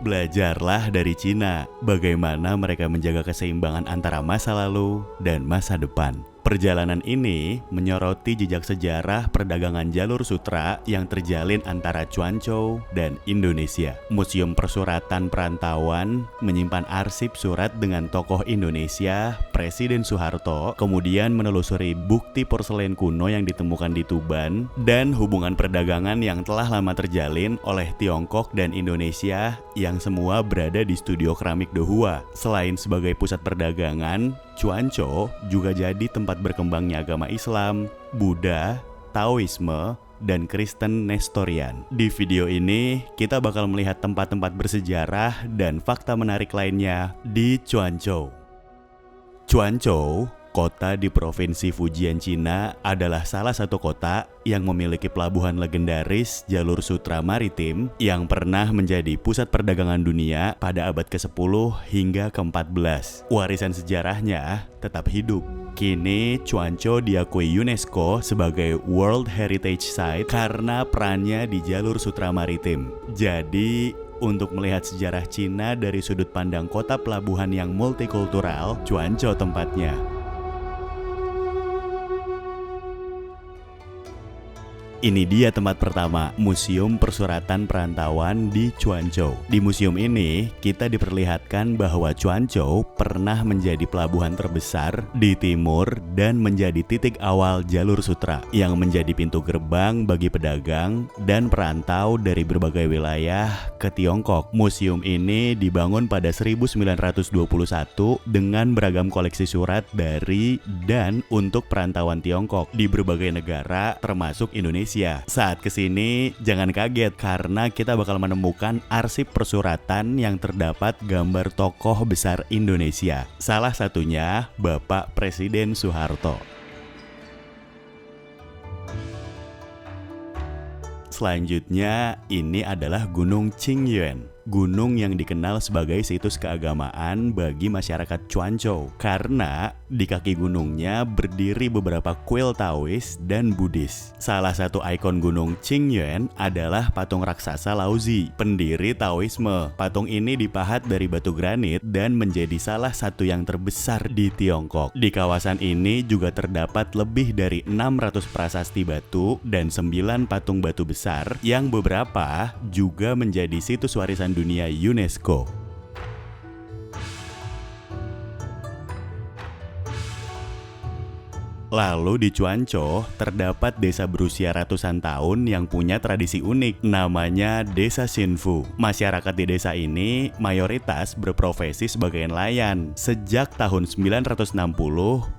Belajarlah dari Cina, bagaimana mereka menjaga keseimbangan antara masa lalu dan masa depan. Perjalanan ini menyoroti jejak sejarah perdagangan jalur sutra yang terjalin antara Cuanzhou dan Indonesia. Museum Persuratan Perantauan menyimpan arsip surat dengan tokoh Indonesia, Presiden Soeharto, kemudian menelusuri bukti porselen kuno yang ditemukan di Tuban, dan hubungan perdagangan yang telah lama terjalin oleh Tiongkok dan Indonesia yang semua berada di studio keramik Dohua. Selain sebagai pusat perdagangan, Cuanzhou juga jadi tempat berkembangnya agama Islam, Buddha, Taoisme, dan Kristen Nestorian. Di video ini, kita bakal melihat tempat-tempat bersejarah dan fakta menarik lainnya di Cuanzhou. Cuanzhou, kota di Provinsi Fujian, Cina, adalah salah satu kota yang memiliki pelabuhan legendaris jalur sutra maritim yang pernah menjadi pusat perdagangan dunia pada abad ke-10 hingga ke-14. Warisan sejarahnya tetap hidup. Kini Cuanzhou diakui UNESCO sebagai World Heritage Site karena perannya di jalur sutra maritim. Jadi, untuk melihat sejarah Cina dari sudut pandang kota pelabuhan yang multikultural, Cuanzhou tempatnya. Ini dia tempat pertama, Museum Persuratan Perantauan di Cuanzhou. Di museum ini, kita diperlihatkan bahwa Cuanzhou pernah menjadi pelabuhan terbesar di timur dan menjadi titik awal jalur sutra yang menjadi pintu gerbang bagi pedagang dan perantau dari berbagai wilayah ke Tiongkok. Museum ini dibangun pada 1921 dengan beragam koleksi surat dari dan untuk perantauan Tiongkok di berbagai negara termasuk Indonesia. Saat kesini, jangan kaget karena kita bakal menemukan arsip persuratan yang terdapat gambar tokoh besar Indonesia. Salah satunya Bapak Presiden Soeharto. Selanjutnya, ini adalah Gunung Qingyuan. Gunung yang dikenal sebagai situs keagamaan bagi masyarakat Cuanzhou karena di kaki gunungnya berdiri beberapa kuil Taois dan Buddhis. Salah satu ikon Gunung Qingyuan adalah patung raksasa Laozi, pendiri Taoisme. Patung ini dipahat dari batu granit dan menjadi salah satu yang terbesar di Tiongkok. Di kawasan ini juga terdapat lebih dari 600 prasasti batu dan 9 patung batu besar yang beberapa juga menjadi situs warisan dunia UNESCO. Lalu di Cuanzhou terdapat desa berusia ratusan tahun yang punya tradisi unik, namanya Desa Xinfu. Masyarakat di desa ini mayoritas berprofesi sebagai nelayan sejak tahun 960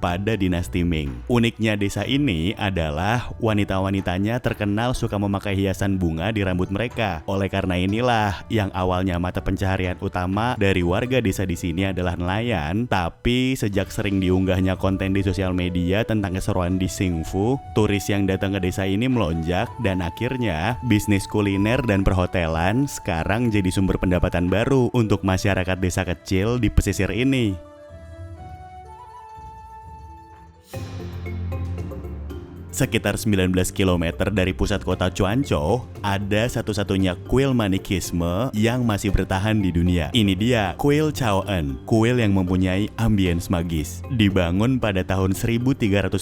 pada dinasti Ming. Uniknya desa ini adalah wanita-wanitanya terkenal suka memakai hiasan bunga di rambut mereka. Oleh karena inilah yang awalnya mata pencaharian utama dari warga desa di sini adalah nelayan, tapi sejak sering diunggahnya konten di sosial media tentang keseruan di Xinfu, turis yang datang ke desa ini melonjak dan akhirnya bisnis kuliner dan perhotelan sekarang jadi sumber pendapatan baru untuk masyarakat desa kecil di pesisir ini. Sekitar 19 km dari pusat kota Cuanzhou, ada satu-satunya kuil manikisme yang masih bertahan di dunia. Ini dia, Kuil Chaoen, kuil yang mempunyai ambience magis. Dibangun pada tahun 1339,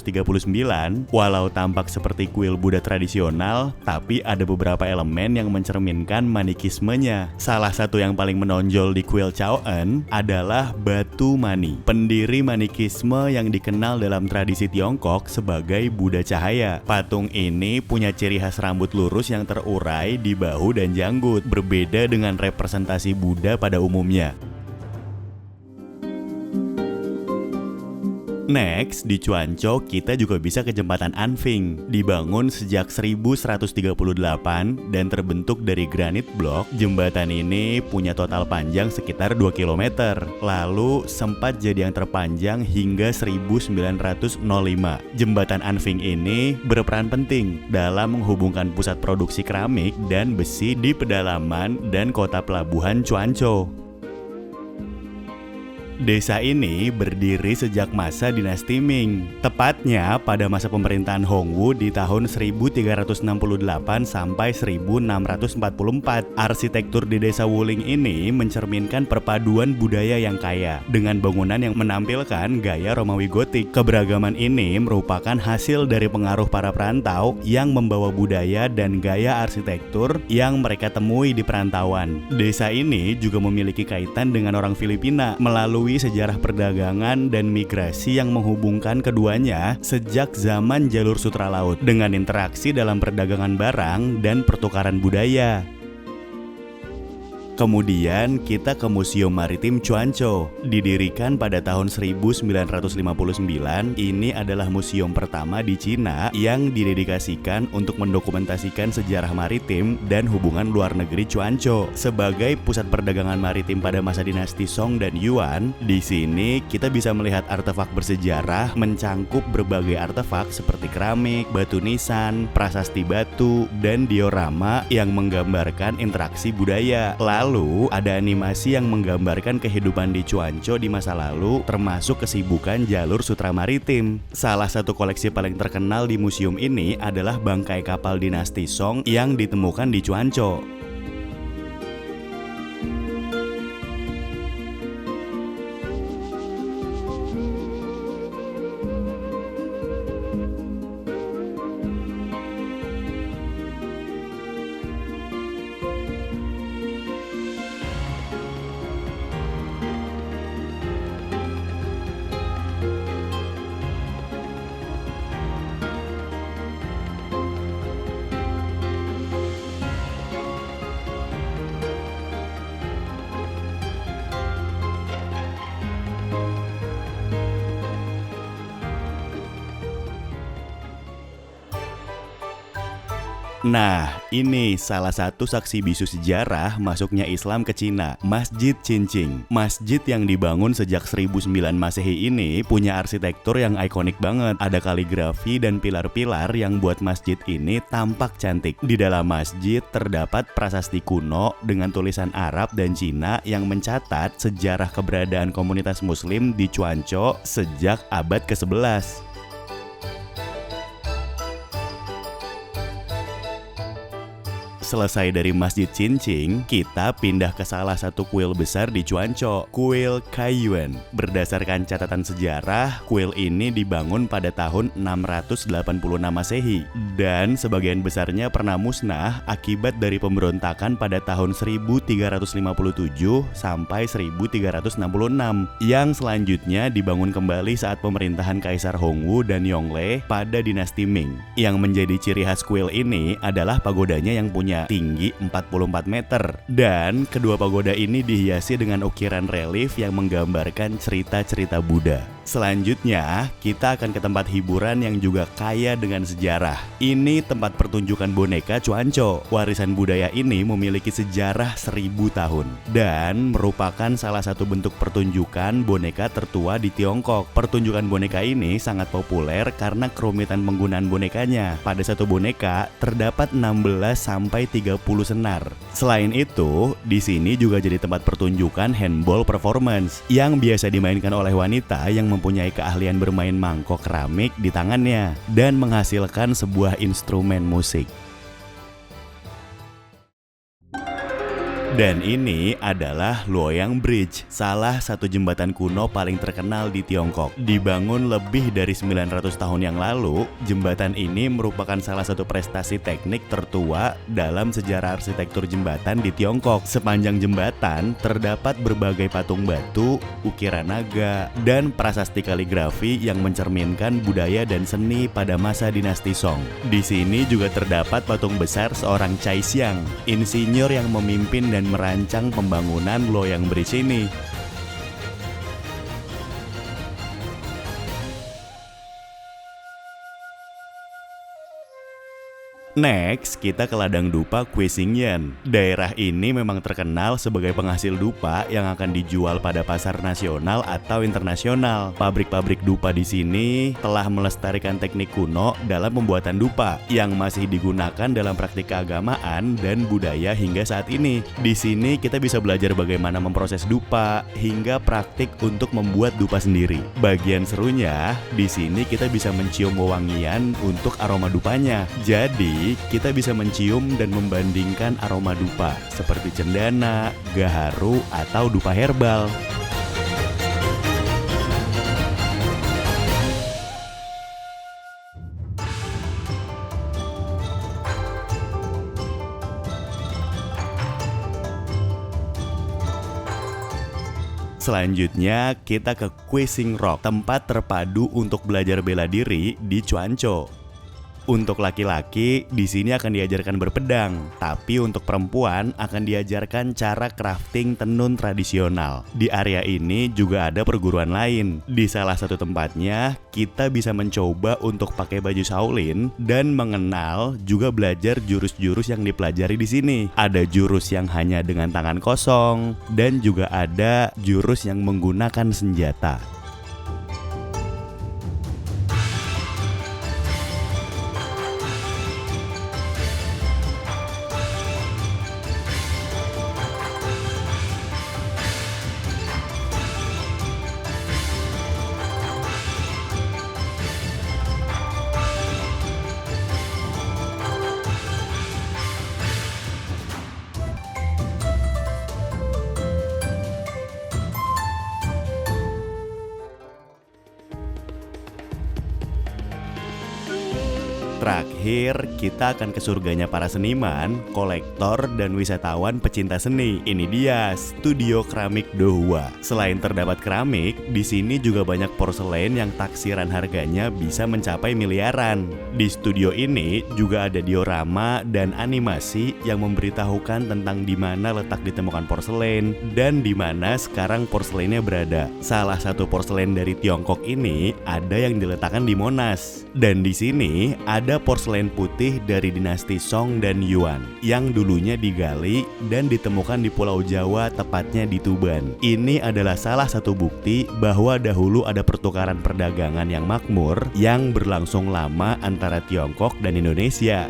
walau tampak seperti kuil Buddha tradisional, tapi ada beberapa elemen yang mencerminkan manikismenya. Salah satu yang paling menonjol di Kuil Chaoen adalah batu mani, pendiri manikisme yang dikenal dalam tradisi Tiongkok sebagai Buddha Cahaya. Patung ini punya ciri khas rambut lurus yang terurai di bahu dan janggut, berbeda dengan representasi Buddha pada umumnya. Next, di Cuanzhou kita juga bisa ke jembatan Anfing. Dibangun sejak 1138 dan terbentuk dari granit blok, jembatan ini punya total panjang sekitar 2 km. Lalu sempat jadi yang terpanjang hingga 1905. Jembatan Anfing ini berperan penting dalam menghubungkan pusat produksi keramik dan besi di pedalaman dan kota pelabuhan Cuanzhou. Desa ini berdiri sejak masa dinasti Ming, tepatnya pada masa pemerintahan Hongwu di tahun 1368 sampai 1644. Arsitektur di desa Wuling ini mencerminkan perpaduan budaya yang kaya dengan bangunan yang menampilkan gaya Romawi Gotik. Keberagaman ini merupakan hasil dari pengaruh para perantau yang membawa budaya dan gaya arsitektur yang mereka temui di perantauan. Desa ini juga memiliki kaitan dengan orang Filipina melalui sejarah perdagangan dan migrasi yang menghubungkan keduanya sejak zaman jalur sutra laut dengan interaksi dalam perdagangan barang dan pertukaran budaya. Kemudian kita ke Museum Maritim Cuanco. Didirikan pada tahun 1959, ini adalah museum pertama di Cina yang didedikasikan untuk mendokumentasikan sejarah maritim dan hubungan luar negeri Cuanco. Sebagai pusat perdagangan maritim pada masa dinasti Song dan Yuan, di sini kita bisa melihat artefak bersejarah mencangkup berbagai artefak seperti keramik, batu nisan, prasasti batu, dan diorama yang menggambarkan interaksi budaya. Lalu ada animasi yang menggambarkan kehidupan di Cuanco di masa lalu, termasuk kesibukan jalur sutra maritim. Salah satu koleksi paling terkenal di museum ini adalah bangkai kapal dinasti Song yang ditemukan di Cuanco. Nah, ini salah satu saksi bisu sejarah masuknya Islam ke Cina, Masjid Cincing. Masjid yang dibangun sejak 1009 Masehi ini punya arsitektur yang ikonik banget. Ada kaligrafi dan pilar-pilar yang buat masjid ini tampak cantik. Di dalam masjid terdapat prasasti kuno dengan tulisan Arab dan Cina yang mencatat sejarah keberadaan komunitas Muslim di Cuanco sejak abad ke-11. Selesai dari Masjid Cincing, kita pindah ke salah satu kuil besar di Cuanco, Kuil Kaiyuan. Berdasarkan catatan sejarah, kuil ini dibangun pada tahun 686 Masehi dan sebagian besarnya pernah musnah akibat dari pemberontakan pada tahun 1357 sampai 1366 yang selanjutnya dibangun kembali saat pemerintahan Kaisar Hongwu dan Yongle pada dinasti Ming. Yang menjadi ciri khas kuil ini adalah pagodanya yang punya tinggi 44 meter dan kedua pagoda ini dihiasi dengan ukiran relief yang menggambarkan cerita-cerita Buddha. Selanjutnya, kita akan ke tempat hiburan yang juga kaya dengan sejarah. Ini tempat pertunjukan boneka Cuanco. Warisan budaya ini memiliki sejarah 1000 tahun dan merupakan salah satu bentuk pertunjukan boneka tertua di Tiongkok. Pertunjukan boneka ini sangat populer karena kerumitan penggunaan bonekanya. Pada satu boneka terdapat 16 sampai 30 senar. Selain itu, di sini juga jadi tempat pertunjukan handball performance yang biasa dimainkan oleh wanita yang mempunyai keahlian bermain mangkok keramik di tangannya dan menghasilkan sebuah instrumen musik. Dan ini adalah Luoyang Bridge, salah satu jembatan kuno paling terkenal di Tiongkok. Dibangun lebih dari 900 tahun yang lalu, jembatan ini merupakan salah satu prestasi teknik tertua dalam sejarah arsitektur jembatan di Tiongkok. Sepanjang jembatan terdapat berbagai patung batu, ukiran naga, dan prasasti kaligrafi yang mencerminkan budaya dan seni pada masa dinasti Song. Di sini juga terdapat patung besar seorang Cai Xiang, insinyur yang memimpin dan merancang pembangunan Luoyang Bridge ini. Next, kita ke ladang dupa Kwisingyen. Daerah ini memang terkenal sebagai penghasil dupa yang akan dijual pada pasar nasional atau internasional. Pabrik-pabrik dupa di sini telah melestarikan teknik kuno dalam pembuatan dupa yang masih digunakan dalam praktik keagamaan dan budaya hingga saat ini. Di sini kita bisa belajar bagaimana memproses dupa hingga praktik untuk membuat dupa sendiri. Bagian serunya, di sini kita bisa mencium wewangian untuk aroma dupanya. Jadi, kita bisa mencium dan membandingkan aroma dupa seperti cendana, gaharu, atau dupa herbal. Selanjutnya kita ke Kwising Rock, tempat terpadu untuk belajar bela diri di Chuancho. Untuk laki-laki, di sini akan diajarkan berpedang, tapi untuk perempuan akan diajarkan cara crafting tenun tradisional. Di area ini juga ada perguruan lain. Di salah satu tempatnya, kita bisa mencoba untuk pakai baju Shaolin dan mengenal juga belajar jurus-jurus yang dipelajari di sini. Ada jurus yang hanya dengan tangan kosong dan juga ada jurus yang menggunakan senjata. Terakhir, kita akan ke surganya para seniman, kolektor, dan wisatawan pecinta seni. Ini dia, Studio Keramik Dohwa. Selain terdapat keramik, di sini juga banyak porselen yang taksiran harganya bisa mencapai miliaran. Di studio ini juga ada diorama dan animasi yang memberitahukan tentang di mana letak ditemukan porselen dan di mana sekarang porselennya berada. Salah satu porselen dari Tiongkok ini ada yang diletakkan di Monas. Dan di sini ada porselen putih dari dinasti Song dan Yuan yang dulunya digali dan ditemukan di Pulau Jawa, tepatnya di Tuban. Ini adalah salah satu bukti bahwa dahulu ada pertukaran perdagangan yang makmur yang berlangsung lama antara Tiongkok dan Indonesia.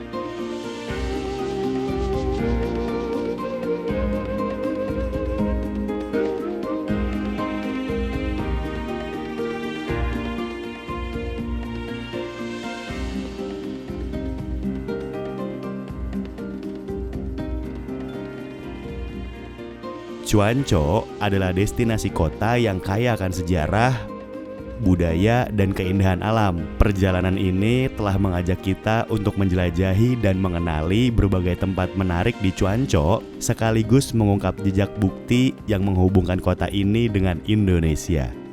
Chuancho adalah destinasi kota yang kaya akan sejarah, budaya, dan keindahan alam. Perjalanan ini telah mengajak kita untuk menjelajahi dan mengenali berbagai tempat menarik di Chuancho, sekaligus mengungkap jejak bukti yang menghubungkan kota ini dengan Indonesia.